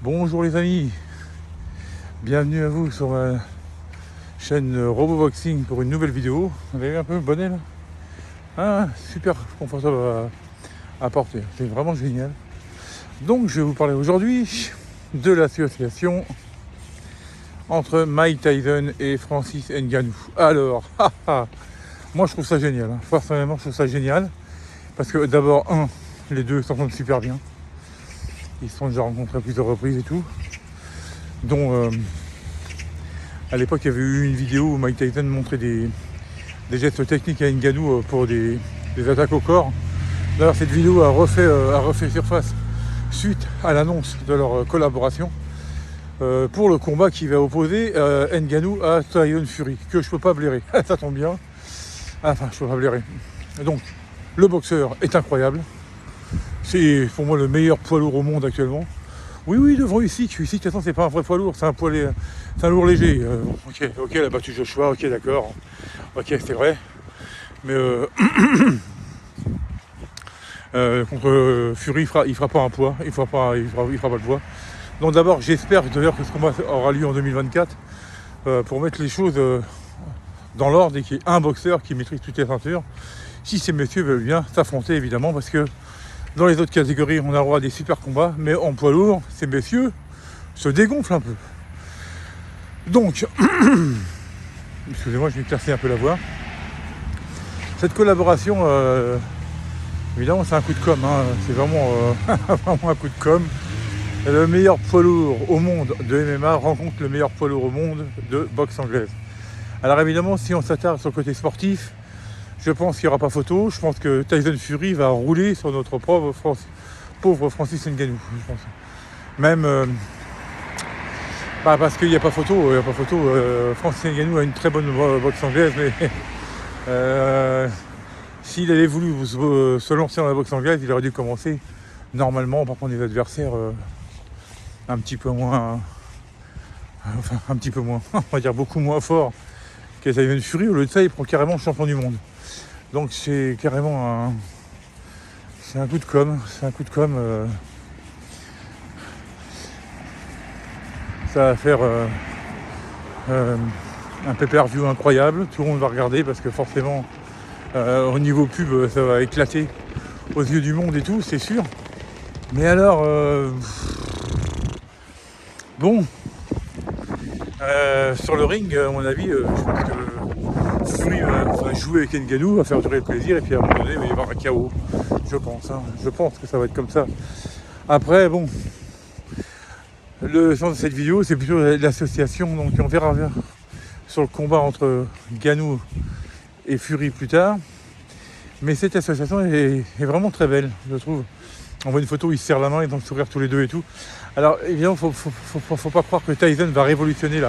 Bonjour les amis, bienvenue à vous sur ma chaîne RoboBoxing pour une nouvelle vidéo. Vous avez vu un peu le bonnet là? Super confortable à porter, c'est vraiment génial. Donc je vais vous parler aujourd'hui de l'association entre Mike Tyson et Francis Ngannou. Alors, moi je trouve ça génial, personnellement je trouve ça génial, parce que d'abord, les deux s'entendent super bien. Ils se sont déjà rencontrés à plusieurs reprises et tout. Dont à l'époque il y avait eu une vidéo où Mike Tyson montrait des gestes techniques à Ngannou pour des attaques au corps. D'ailleurs cette vidéo a refait surface suite à l'annonce de leur collaboration pour le combat qui va opposer Ngannou à Tyson Fury, que je peux pas blairer. Ça tombe bien. Enfin, je peux pas blairer. Donc le boxeur est incroyable. C'est pour moi le meilleur poids lourd au monde actuellement. Oui, devant Usyk, de toute façon c'est pas un vrai poids lourd, c'est un lourd léger. Ok, il a battu Joshua, ok d'accord, ok c'est vrai. Mais contre Fury, il fera pas un poids, il fera pas le poids. Donc d'abord j'espère d'ailleurs que ce combat aura lieu en 2024 pour mettre les choses dans l'ordre et qu'il y ait un boxeur qui maîtrise toutes les ceintures. Si ces messieurs veulent bien s'affronter évidemment, parce que dans les autres catégories, on a le droit à des super combats, mais en poids lourd, ces messieurs se dégonflent un peu. Donc, excusez-moi, je vais éclaircir un peu la voix. Cette collaboration, évidemment, c'est un coup de com', c'est vraiment, vraiment un coup de com'. Le meilleur poids lourd au monde de MMA rencontre le meilleur poids lourd au monde de boxe anglaise. Alors évidemment, si on s'attarde sur le côté sportif, je pense qu'il n'y aura pas photo. Je pense que Tyson Fury va rouler sur notre pauvre Francis Ngannou. Je pense. Même parce qu'il n'y a pas photo. Francis Ngannou a une très bonne boxe anglaise, mais s'il avait voulu se lancer dans la boxe anglaise, il aurait dû commencer normalement par prendre des adversaires un petit peu moins, on va dire beaucoup moins forts que Tyson Fury. Au lieu de ça, il prend carrément champion du monde. Donc c'est carrément un coup de com', ça va faire un pay-per-view incroyable, tout le monde va regarder parce que forcément au niveau pub ça va éclater aux yeux du monde et tout, c'est sûr. Mais alors sur le ring, à mon avis, je pense que Fury va jouer avec Ngannou, va faire durer le plaisir, et puis à un moment donné, il va y avoir un chaos. Je pense que ça va être comme ça. Après, le sens de cette vidéo, c'est plutôt l'association, donc on verra sur le combat entre Ngannou et Fury plus tard. Mais cette association est vraiment très belle, je trouve. On voit une photo où ils se serrent la main, ils ont le sourire tous les deux et tout. Alors évidemment, faut pas croire que Tyson va révolutionner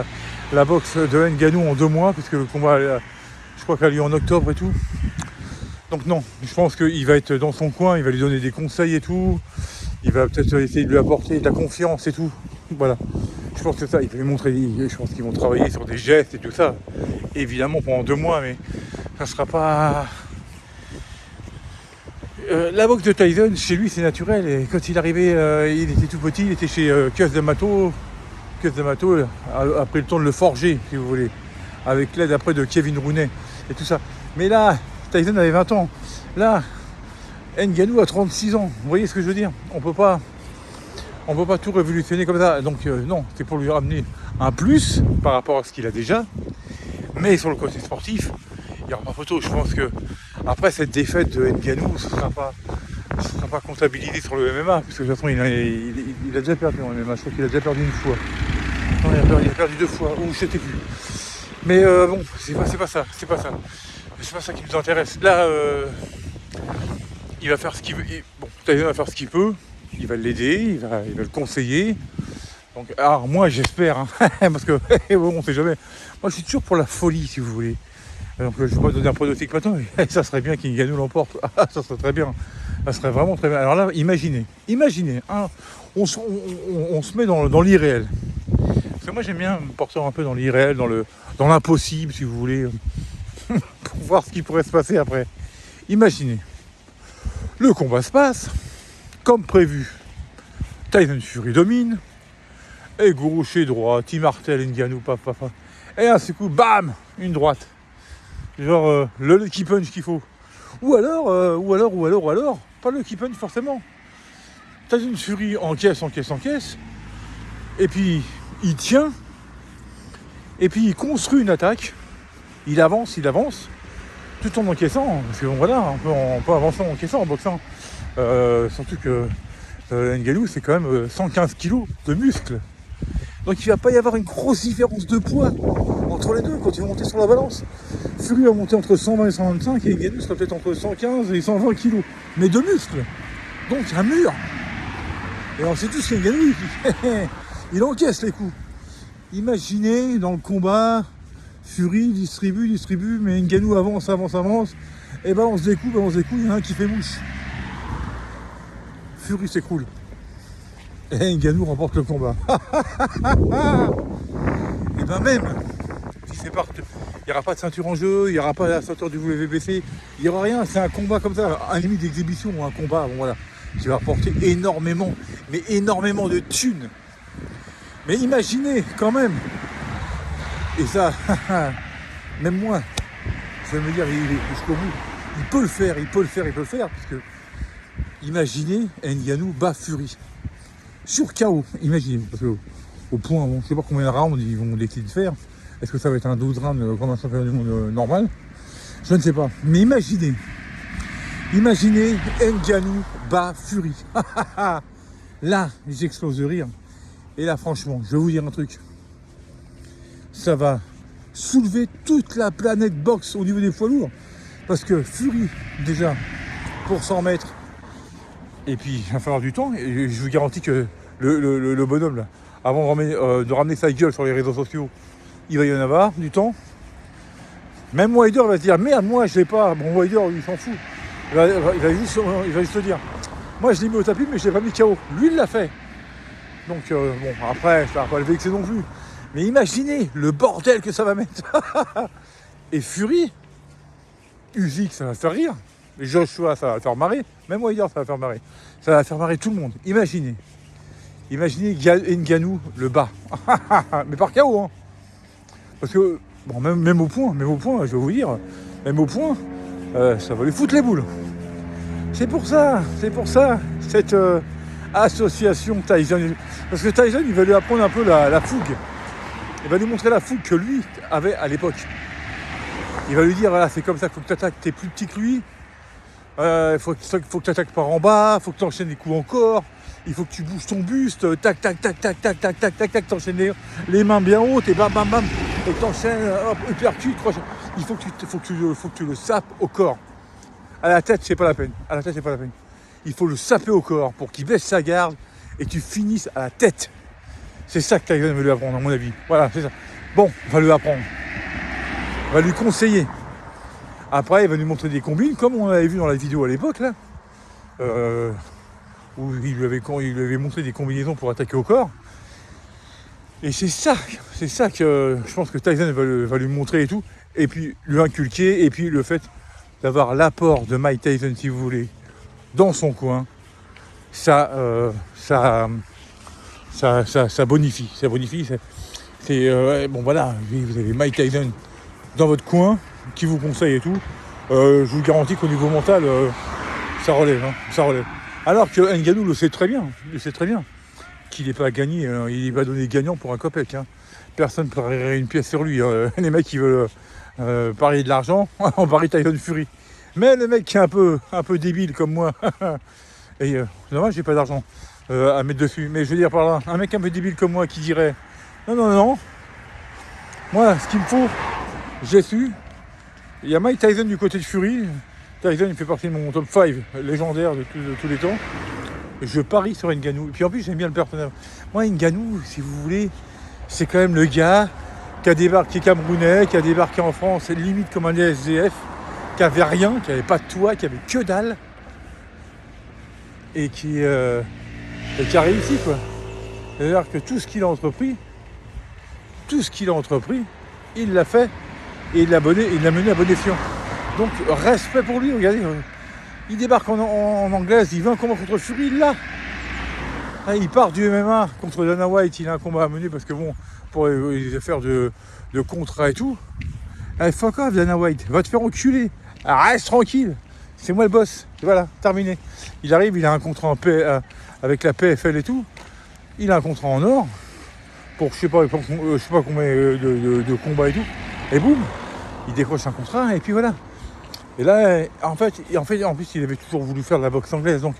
la boxe de Ngannou en 2 mois, puisque le combat, je crois qu'elle a lieu en octobre et tout. Donc non, je pense qu'il va être dans son coin, il va lui donner des conseils et tout. Il va peut-être essayer de lui apporter de la confiance et tout. Voilà. Je pense que ça, il va lui montrer, je pense qu'ils vont travailler sur des gestes et tout ça. Évidemment pendant 2 mois, mais ça sera pas... la boxe de Tyson, chez lui, c'est naturel. Et quand il arrivait, il était tout petit, il était chez Cus D'Amato. A pris le temps de le forger, si vous voulez, avec l'aide après de Kevin Rooney et tout ça. Mais là, Tyson avait 20 ans. Là, Ngannou a 36 ans. Vous voyez ce que je veux dire? On peut pas tout révolutionner comme ça. Donc non, c'est pour lui ramener un plus par rapport à ce qu'il a déjà. Mais sur le côté sportif, il n'y aura pas photo. Je pense que après cette défaite de Ngannou, ce ne sera pas comptabilisé sur le MMA, parce que de toute façon il a déjà perdu en MMA. Je crois qu'il a déjà perdu une fois. Non, il a perdu 2 fois, ou je sais plus. Mais c'est pas ça qui nous intéresse. Là, il va faire ce qu'il veut. Tyson va faire ce qu'il peut. Il va l'aider, il va le conseiller. Donc, alors moi j'espère, parce que on sait jamais. Moi je suis toujours pour la folie, si vous voulez. Donc je ne vais pas donner un pronostic maintenant, mais ça serait bien qu'Ngannou l'emporte. Ça serait très bien. Ça serait vraiment très bien. Alors là, imaginez, on se met dans l'irréel. Parce que moi j'aime bien me porter un peu dans l'irréel, dans l'impossible, si vous voulez, pour voir ce qui pourrait se passer après. Imaginez, le combat se passe, comme prévu. Tyson Fury domine, Et gaucher, droite, il martèle Ngannou, paf, paf, paf. Et à ce coup, bam, une droite. Genre le lucky punch qu'il faut. Ou alors, pas le lucky punch forcément. Tyson Fury encaisse. Et puis, il tient. Et puis, il construit une attaque. Il avance. Tout en encaissant. Parce que bon, voilà, on peut avancer en encaissant en boxant. Surtout que Ngannou, c'est quand même 115 kilos de muscles. Donc, il ne va pas y avoir une grosse différence de poids entre les deux quand ils vont monter sur la balance. Fury va monter entre 120 et 125 et Ngannou sera peut-être entre 115 et 120 kilos. Mais de muscles. Donc, un mur. Et on sait tous qu'Ngannou, il encaisse les coups. Imaginez dans le combat, Fury distribue, mais Ngannou avance, et balance des coups, il y en a un qui fait mouche. Fury s'écroule. Et Ngannou remporte le combat. Et ben même, si c'est parti, il n'y aura pas de ceinture en jeu, il n'y aura pas la ceinture du WBC, il n'y aura rien, c'est un combat comme ça, un limite d'exhibition, un combat, bon voilà, qui va rapporter énormément de thunes. Mais imaginez quand même, et ça, même moi, je vais me dire, jusqu'au bout, il peut le faire, parce que imaginez Ngannou bat Fury. Sur KO, imaginez, parce que au point, bon, je ne sais pas combien de rounds ils vont décider de faire. Est-ce que ça va être un 12 rounds comme un championnat du monde normal? Je ne sais pas. Mais imaginez Ngannou bat Fury. Là, j'explose de rire. Et là, franchement, je vais vous dire un truc. Ça va soulever toute la planète boxe au niveau des poids lourds. Parce que Fury, déjà, pour 100 mètres, et puis il va falloir du temps. Et je vous garantis que le bonhomme, là, avant de ramener sa gueule sur les réseaux sociaux, il va y en avoir du temps. Même Wilder va se dire, merde, moi je l'ai pas. Bon, Wilder, il s'en fout. Il va juste se dire, moi je l'ai mis au tapis, mais je l'ai pas mis KO. Lui, il l'a fait. Donc, bon, après, ça va pas le vexer non plus. Mais imaginez le bordel que ça va mettre. Et Fury, Usyk, ça va faire rire. Et Joshua, ça va faire marrer. Même Wilder, ça va faire marrer. Ça va faire marrer tout le monde. Imaginez Ngannou le bat. Mais par KO, hein. Parce que, bon, même au point, je vais vous dire, même au point, ça va lui foutre les boules. C'est pour ça, cette association Tyson. Parce que Tyson, il va lui apprendre un peu la fougue. Il va lui montrer la fougue que lui avait à l'époque. Il va lui dire, voilà, c'est comme ça, il faut que tu attaques, t'es plus petit que lui. Il faut que tu attaques par en bas, il faut que tu enchaînes les coups encore. Il faut que tu bouges ton buste, tac, t'enchaînes les mains bien hautes et bam, et t'enchaînes, hop, uppercut, crochet. Il faut que tu le sapes au corps. À la tête, c'est pas la peine. Il faut le saper au corps pour qu'il baisse sa garde et que tu finisses à la tête. C'est ça que Tyson veut lui apprendre, à mon avis. Voilà, c'est ça. Bon, on va lui apprendre. On va lui conseiller. Après, il va nous montrer des combines, comme on l'avait vu dans la vidéo à l'époque, là. Où il lui avait montré des combinaisons pour attaquer au corps. Et c'est ça que je pense que Tyson va lui montrer et tout. Et puis lui inculquer. Et puis le fait d'avoir l'apport de Mike Tyson, si vous voulez, dans son coin, ça bonifie. Ça bonifie. Bon voilà, vous avez Mike Tyson dans votre coin qui vous conseille et tout. Je vous garantis qu'au niveau mental, ça relève. Alors que Ngannou le sait très bien, qu'il n'est pas à gagner, il n'est pas donné gagnant pour un copec. Hein. Personne ne parierait une pièce sur lui. Les mecs qui veulent parier de l'argent, on parie Tyson Fury. Mais le mec qui est un peu débile comme moi, et dommage, j'ai pas d'argent à mettre dessus. Mais je veux dire par là, un mec un peu débile comme moi qui dirait non, moi ce qu'il me faut, j'ai su. Il y a Mike Tyson du côté de Fury. Tyson, il fait partie de mon top 5 légendaire de tous les temps. Je parie sur Ngannou. Et puis en plus, j'aime bien le personnage. Moi, Ngannou, si vous voulez, c'est quand même le gars qui a débarqué camerounais, qui a débarqué en France, limite comme un SDF, qui avait rien, qui avait pas de toit, qui avait que dalle. Et qui a réussi, quoi. C'est-à-dire que tout ce qu'il a entrepris, il l'a fait et il l'a mené à bon escient. Donc, respect pour lui, regardez. Il débarque en anglaise, il veut un combat contre Fury, il l'a. Il part du MMA contre Dana White, il a un combat à mener parce que bon, pour les affaires de contrat et tout. Allez, fuck off Dana White, va te faire enculer. Reste tranquille, c'est moi le boss. Et voilà, terminé. Il arrive, il a un contrat avec la PFL et tout. Il a un contrat en or pour je sais pas combien de combats et tout. Et boum, il décroche un contrat et puis voilà. Et là, en plus, il avait toujours voulu faire de la boxe anglaise. Donc,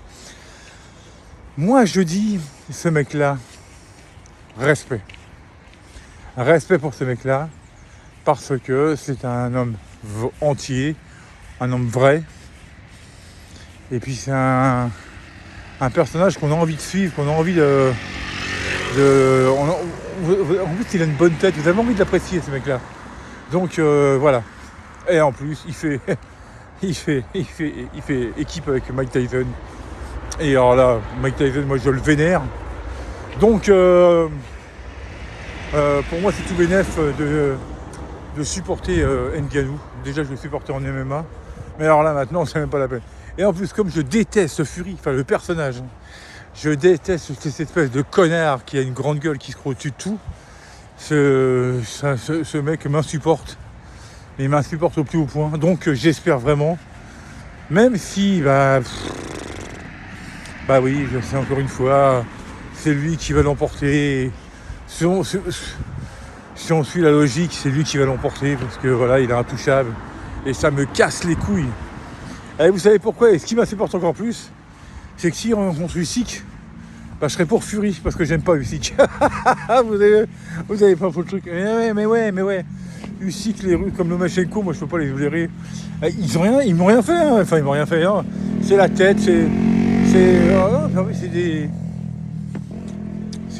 moi, je dis, ce mec-là, respect. Respect pour ce mec-là, parce que c'est un homme entier, un homme vrai. Et puis, c'est un personnage qu'on a envie de suivre, qu'on a envie en plus, il a une bonne tête, vous avez envie de l'apprécier, ce mec-là. Donc, voilà. Et en plus, il fait équipe avec Mike Tyson. Et alors là, Mike Tyson, moi je le vénère. Donc pour moi c'est tout bénef de supporter Ngannou. Déjà je le supportais en MMA. Mais alors là maintenant c'est même pas la peine. Et en plus comme je déteste Fury, enfin le personnage, je déteste cette espèce de connard qui a une grande gueule qui se croit au-dessus de tout. Ce mec m'insupporte. Il m'insupporte au plus haut point. Donc j'espère vraiment. Même si, bah oui, je sais encore une fois, c'est lui qui va l'emporter. Si on suit la logique, c'est lui qui va l'emporter parce que voilà, il est intouchable. Et ça me casse les couilles. Et vous savez pourquoi? Et ce qui m'insupporte encore plus, c'est que si on rencontre Usyk, bah, je serais pour Fury parce que j'aime pas Usyk. vous avez pas faux le truc. Mais ouais. Usyk, les Russes comme Lomachenko, moi je peux pas les blairer. Ils m'ont rien fait, hein. Enfin ils m'ont rien fait. Hein. C'est la tête, c'est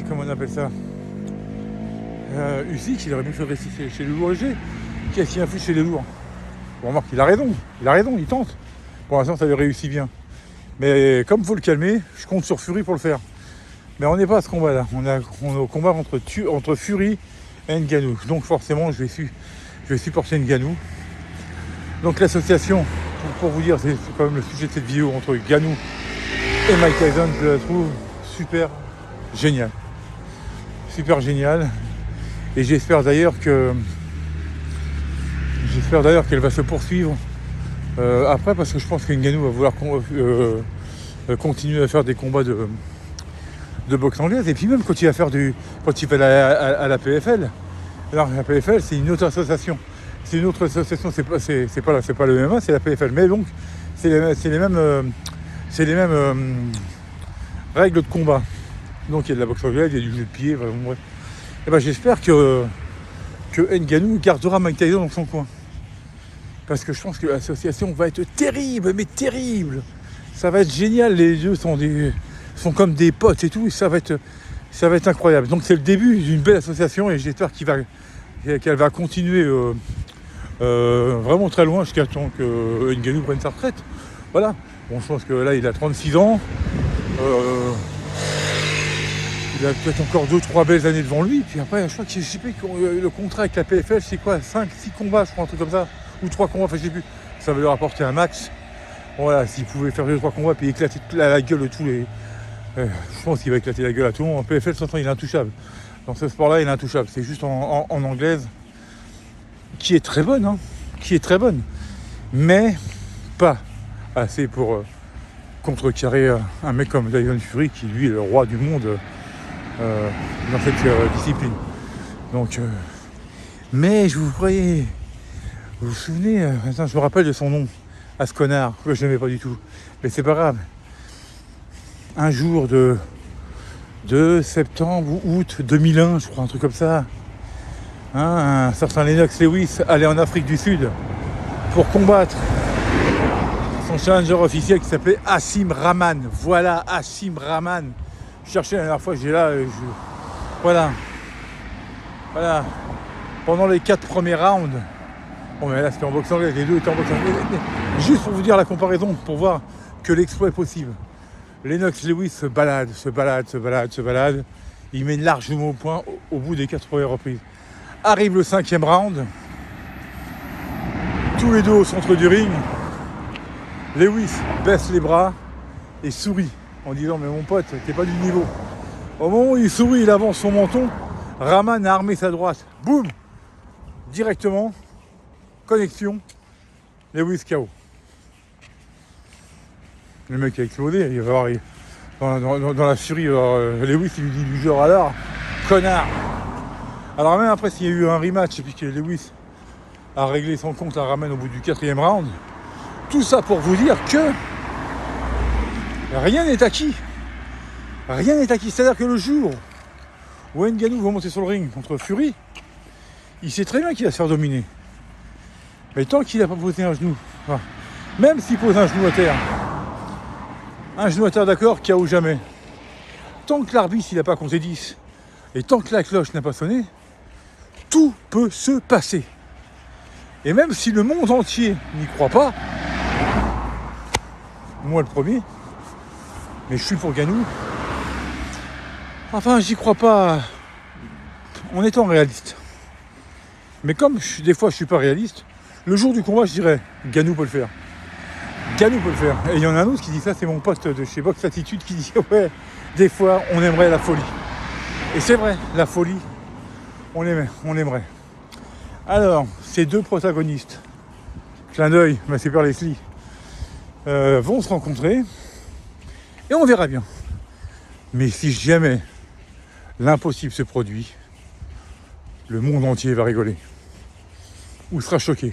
comment on appelle ça. Usyk, il aurait mieux fait rester chez les lourds légers. Qu'est-ce qu'il a fait chez les lourds? Bon, remarque, il a raison, il tente. Pour l'instant, ça lui réussit bien. Mais comme il faut le calmer, je compte sur Fury pour le faire. Mais on n'est pas à ce combat-là. On est au combat entre Fury et Ngannou. Donc forcément, je vais supporter Ngannou. Donc l'association, pour vous dire, c'est quand même le sujet de cette vidéo entre Ngannou et Mike Tyson, je la trouve super géniale. Super géniale. Et j'espère d'ailleurs qu'elle va se poursuivre après, parce que je pense que Ngannou va vouloir continuer à faire des combats de boxe anglaise. Et puis même quand il va à la PFL. Alors la PFL, c'est une autre association. C'est une autre association, c'est pas le MMA, c'est la PFL. Mais donc, c'est les mêmes règles de combat. Donc il y a de la boxe anglaise, il y a du jeu de pied, bref. Et ben j'espère que Ngannou gardera Mike Tyson dans son coin. Parce que je pense que l'association va être terrible, mais terrible. Ça va être génial, les deux sont comme des potes et tout, et ça va être incroyable. Donc c'est le début d'une belle association et j'espère qu'elle va continuer vraiment très loin jusqu'à temps que Ngannou prenne sa retraite. Voilà. Bon, je pense que là il a 36 ans. Il a peut-être encore 2-3 belles années devant lui. Puis après, je crois que le contrat avec la PFL, c'est quoi, 5-6 combats, je crois, un truc comme ça. Ou 3 combats, enfin je sais plus. Ça va leur apporter un max. Bon, voilà, s'il pouvait faire 2-3 combats puis éclater la gueule de tous les... je pense qu'il va éclater la gueule à tout le monde. En PFL, de toute façon, il est intouchable. Dans ce sport-là, il est intouchable. C'est juste en anglaise, qui est très bonne, hein. Qui est très bonne. Mais pas assez pour contrecarrer un mec comme Tyson Fury, qui lui est le roi du monde dans cette discipline. Donc, mais vous vous souvenez, attends, je me rappelle de son nom, à ce connard, que je n'aimais pas du tout. Mais c'est pas grave. Un jour de septembre ou août 2001, je crois, un truc comme ça, hein, un certain Lennox Lewis allait en Afrique du Sud pour combattre son challenger officiel qui s'appelait Hasim Rahman. Voilà, Hasim Rahman. Je cherchais la dernière fois, voilà. Pendant les 4 premiers rounds, bon mais là c'était en boxe anglaise, les deux étaient en boxe anglaise. Juste pour vous dire la comparaison, pour voir que l'exploit est possible. Lennox Lewis se balade. Il mène largement au point au bout des 4 premières reprises. Arrive le 5e round. Tous les deux au centre du ring. Lewis baisse les bras et sourit en disant mais mon pote, t'es pas du niveau. Au moment où il sourit, il avance son menton, Rahman a armé sa droite. Boum! Directement, connexion, Lewis KO. Le mec a explosé, il va avoir, dans la furie, Lewis il lui dit du genre alors, connard! Alors même après s'il y a eu un rematch et puis que Lewis a réglé son compte à Rahman au bout du 4e round, tout ça pour vous dire que rien n'est acquis. Rien n'est acquis. C'est-à-dire que le jour où Ngannou va monter sur le ring contre Fury, il sait très bien qu'il va se faire dominer. Mais tant qu'il n'a pas posé un genou, enfin, même s'il pose un genou à terre d'accord, KO jamais. Tant que l'arbitre il n'a pas compté 10, et tant que la cloche n'a pas sonné, tout peut se passer. Et même si le monde entier n'y croit pas, moi le premier, mais je suis pour Ngannou. Enfin, j'y crois pas en étant réaliste. Mais comme des fois je suis pas réaliste, le jour du combat je dirais Ngannou peut le faire. Ngannou peut le faire. Et il y en a un autre qui dit ça, c'est mon pote de chez Box Attitude qui dit ouais, des fois on aimerait la folie. Et c'est vrai, la folie, on aimerait. Alors, ces deux protagonistes, clin d'œil, ma super Leslie, vont se rencontrer et on verra bien. Mais si jamais l'impossible se produit, le monde entier va rigoler. Ou sera choqué.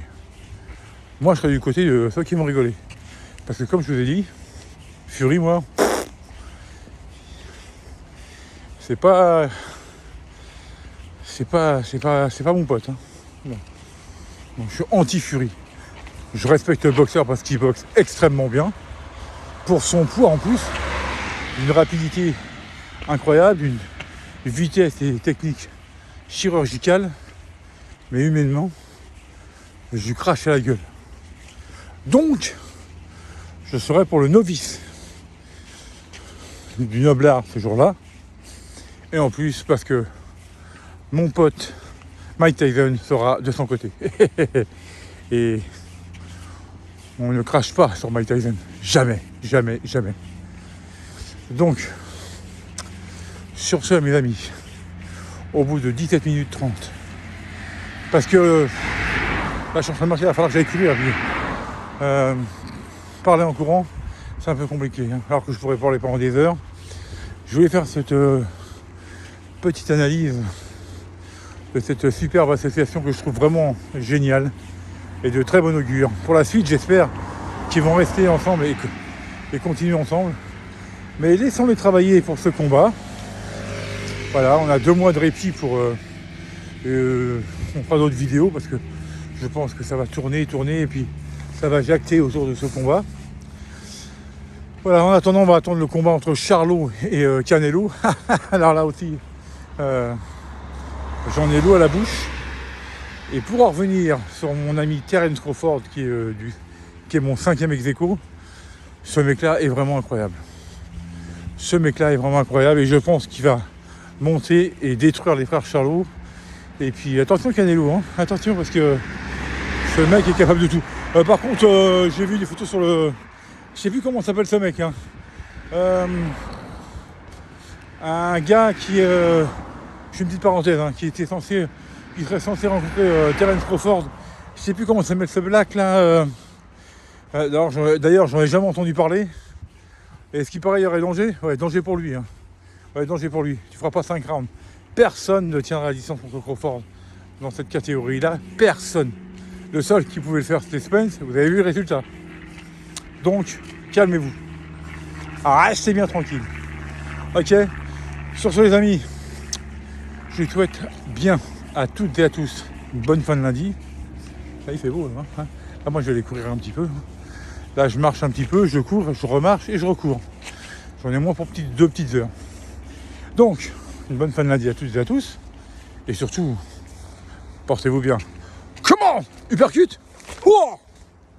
Moi, je serai du côté de ceux qui vont rigoler. Parce que comme je vous ai dit, Fury, moi, c'est pas mon pote. Hein. Non. Donc, je suis anti-Fury. Je respecte le boxeur parce qu'il boxe extrêmement bien. Pour son poids en plus, d'une rapidité incroyable, d'une vitesse et technique chirurgicale, mais humainement, je lui crache à la gueule. Donc, je serai pour le novice du noblard ce jour-là. Et en plus, parce que mon pote Mike Tyson sera de son côté. Et on ne crache pas sur Mike Tyson. Jamais, jamais, jamais. Donc, sur ce, mes amis, au bout de 17 minutes 30, parce que là, je suis en train de marcher, il va falloir que j'aille courir. Parler en courant, c'est un peu compliqué, hein, alors que je pourrais parler pendant des heures. Je voulais faire cette petite analyse de cette superbe association que je trouve vraiment géniale et de très bon augure. Pour la suite, j'espère qu'ils vont rester ensemble et continuer ensemble. Mais laissons-les travailler pour ce combat. Voilà, on a 2 mois de répit pour... on fera d'autres vidéos parce que je pense que ça va tourner et puis ça va jacter autour de ce combat. Voilà, en attendant, on va attendre le combat entre Charlo et Canelo. Alors là aussi, j'en ai l'eau à la bouche. Et pour en revenir sur mon ami Terence Crawford, qui est mon 5e ex-aequo, ce mec-là est vraiment incroyable. Ce mec-là est vraiment incroyable et je pense qu'il va monter et détruire les frères Charlo. Et puis attention Canelo, hein, attention parce que ce mec est capable de tout. Par contre, j'ai vu des photos sur le... Je sais plus comment s'appelle ce mec. Hein. Un gars qui... je fais une petite parenthèse, hein, qui serait censé rencontrer Terence Crawford. Je sais plus comment s'appelle ce black là. D'ailleurs, j'en ai jamais entendu parler. Et ce qui paraît, il y aurait danger. Ouais, danger pour lui. Hein. Ouais, danger pour lui. Tu feras pas 5 rounds. Personne ne tiendra la distance contre Crawford dans cette catégorie-là. Personne. Le seul qui pouvait le faire, c'était Spence. Vous avez vu le résultat. Donc, calmez-vous. Restez bien tranquille. Ok. Sur ce, les amis, je vous souhaite bien à toutes et à tous une bonne fin de lundi. Là, il fait beau. Hein. Là, moi, je vais aller courir un petit peu. Là, je marche un petit peu, je cours, je remarche et je recours. J'en ai moins pour 2 petites heures. Donc, une bonne fin de lundi à toutes et à tous. Et surtout, portez-vous bien. Comment? Uppercut? Oh